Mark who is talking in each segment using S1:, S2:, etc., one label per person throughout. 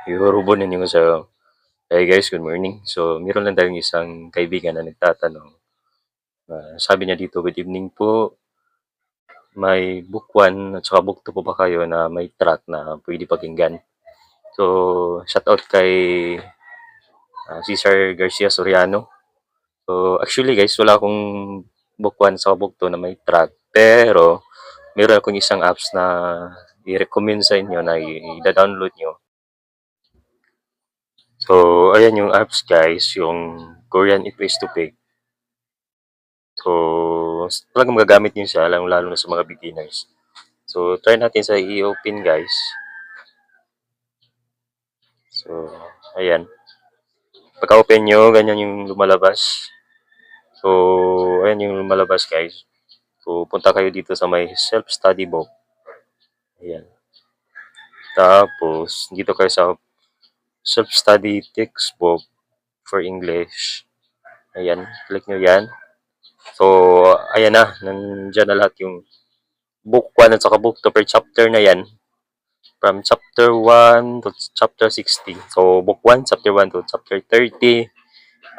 S1: Yorobon ninyo sa Hey guys, good morning. So, meron lang tayong isang kaibigan na nagtatanong. Sabi niya dito, good evening po. May book 1 at saka book 2 po ba kayo na may track na pwede pakinggan? So, shout out kay Cesar Garcia Soriano. So, actually guys, wala akong book 1 sa book 2 na may track. Pero, meron akong isang apps na i-recommend sa inyo na i-download nyo. So, ayan yung apps guys, yung Korean It Pays to Pay. So, talagang magagamit nyo siya, lalo na sa mga beginners. So, try natin sa i-open guys. So, ayan. Pagka-open nyo, ganyan yung lumalabas. So, ayan yung lumalabas guys. So, punta kayo dito sa may self-study book. Ayan. Tapos, dito kayo sa self-study textbook for English. Ayan, click nyo yan. So, ayan na. Nandyan na lahat yung book 1 at saka book 2 per chapter na yan. From chapter 1 to chapter 60. So, book 1, chapter 1 to chapter 30.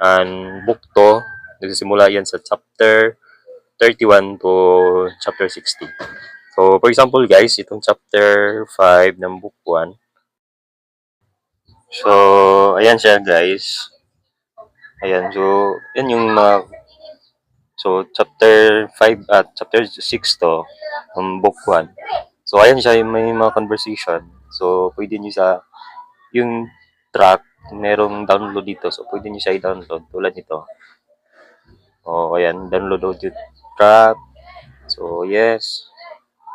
S1: And book 2, nagsisimula yan sa chapter 31 to chapter 60. So, for example guys, itong chapter 5 ng book 1. So, ayan siya guys. Ayan, so, yan yung mga so, chapter 5 at chapter 6 to ng book 1. So, ayan siya, yung may mga conversation. So, pwede nyo sa yung track, merong download dito. So, pwede nyo siya i-download tulad nito. O, ayan, download audio track. So, yes.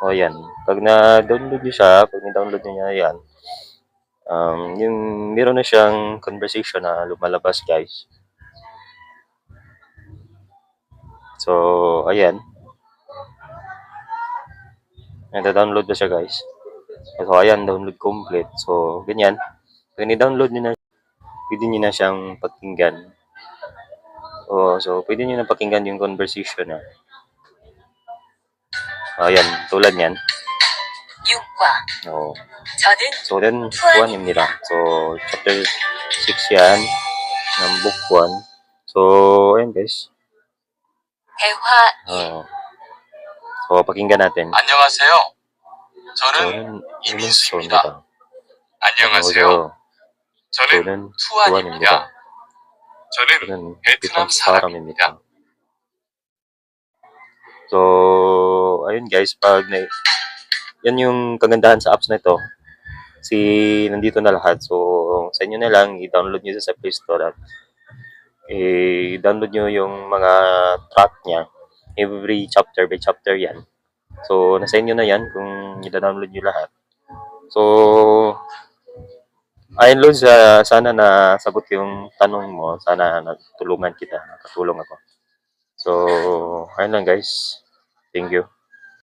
S1: O, ayan. Pag na-download nyo siya, pag na-download nyo niya, ayan. Yung meron na siyang conversation na lumalabas, guys. So, ayan. Nada-download na siya, guys. So, ayan, download complete. So, ganyan. Pag ni-download nyo na, pwede nyo na siyang pakinggan. So, pwede nyo na pakinggan yung conversation na. Ayan, tulad yan. So, then, 1입니다. So, chapter 6 yan ng book 1. So, ayan guys. So, pakinggan natin.
S2: 안녕하세요. 저는 이민수입니다. 안녕하세요. 저는 투안입니다. 저는 베트남 사람입니다.
S1: So, ayun guys, yan yung kagandahan sa apps na ito. Nandito na lahat. So, sa inyo na lang, i-download nyo sa Play Store at i-download nyo yung mga track niya. Every chapter by chapter yan. So, nasa inyo na yan kung i-download nyo lahat. So, ayun Lods, sana na sabot yung tanong mo. Sana natulungan kita. Nakatulong ako. So, ayun lang guys. Thank you.